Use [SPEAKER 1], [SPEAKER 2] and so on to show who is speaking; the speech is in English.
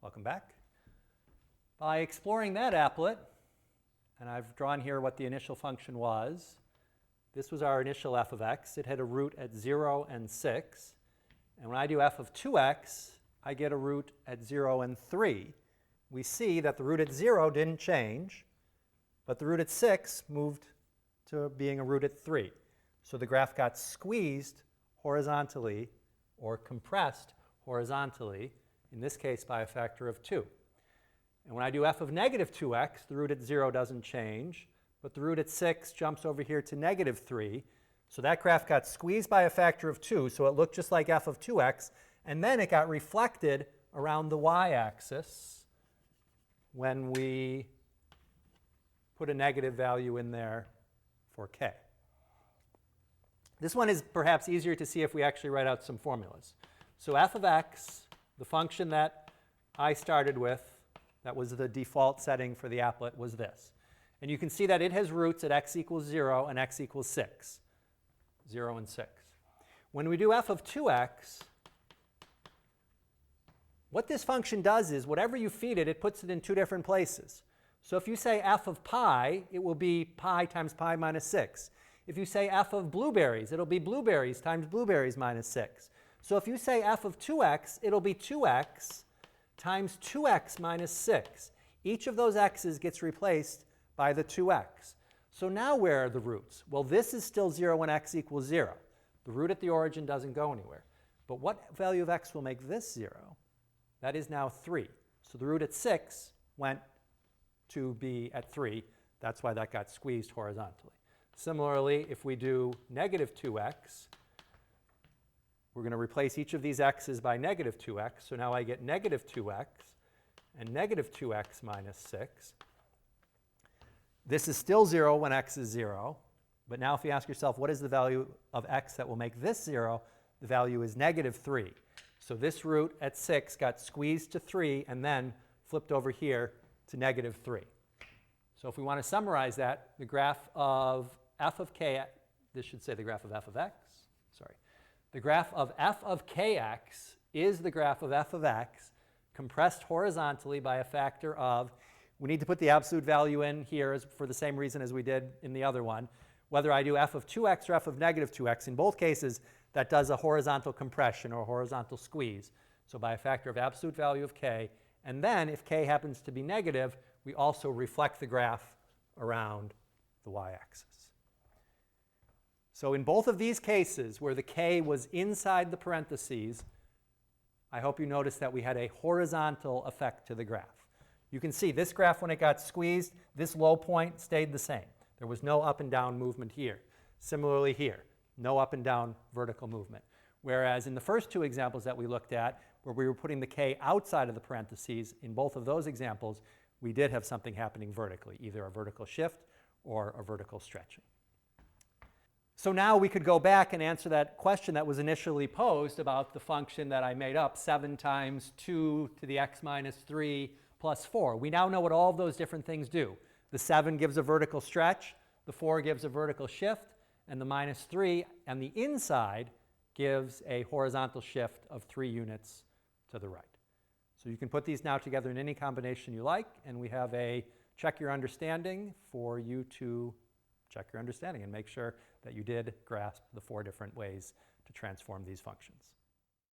[SPEAKER 1] Welcome back. By exploring that applet, and I've drawn here what the initial function was. This was our initial f of x. It had a root at 0 and 6. And when I do f of 2x, I get a root at 0 and 3. We see that the root at 0 didn't change, but the root at 6 moved to being a root at 3. So the graph got squeezed horizontally or compressed horizontally, in this case by a factor of 2. And when I do f of negative 2x, the root at 0 doesn't change, but the root at 6 jumps over here to negative 3. So that graph got squeezed by a factor of 2, so it looked just like f of 2x, and then it got reflected around the y-axis when we put a negative value in there for k. This one is perhaps easier to see if we actually write out some formulas. So f of x, the function that I started with, that was the default setting for the applet, was this. And you can see that it has roots at x equals 0 and x equals 6. 0 and 6. When we do f of 2x, what this function does is whatever you feed it, it puts it in two different places. So if you say f of pi, it will be pi times pi minus 6. If you say f of blueberries, it'll be blueberries times blueberries minus 6. So if you say f of 2x, it'll be 2x times 2x minus 6. Each of those x's gets replaced by the 2x. So now where are the roots? Well, this is still 0 when x equals 0. The root at the origin doesn't go anywhere. But what value of x will make this 0? That is now 3. So the root at 6 went to be at 3. That's why that got squeezed horizontally. Similarly, if we do negative 2x, we're going to replace each of these x's by negative 2x. So now I get negative 2x and negative 2x minus 6. This is still 0 when x is 0. But now if you ask yourself, what is the value of x that will make this 0? The value is negative 3. So this root at 6 got squeezed to 3 and then flipped over here to negative 3. So if we want to summarize that, the graph of f of k, this should say the graph of f of x. Sorry. The graph of f of kx is the graph of f of x compressed horizontally by a factor of, we need to put the absolute value in here for the same reason as we did in the other one. Whether I do f of 2x or f of negative 2x, in both cases, that does a horizontal compression or horizontal squeeze. So by a factor of absolute value of k. And then if k happens to be negative, we also reflect the graph around the y-axis. So in both of these cases where the k was inside the parentheses, I hope you notice that we had a horizontal effect to the graph. You can see this graph, when it got squeezed, this low point stayed the same. There was no up and down movement here. Similarly here, no up and down vertical movement. Whereas in the first two examples that we looked at, where we were putting the k outside of the parentheses, in both of those examples, we did have something happening vertically, either a vertical shift or a vertical stretching. So now we could go back and answer that question that was initially posed about the function that I made up, 7 times 2 to the x minus 3 plus 4. We now know what all of those different things do. The 7 gives a vertical stretch, the 4 gives a vertical shift, and the minus 3 on the inside gives a horizontal shift of 3 units to the right. So you can put these now together in any combination you like, and we have a check your understanding for you to check your understanding and make sure that you did grasp the 4 different ways to transform these functions.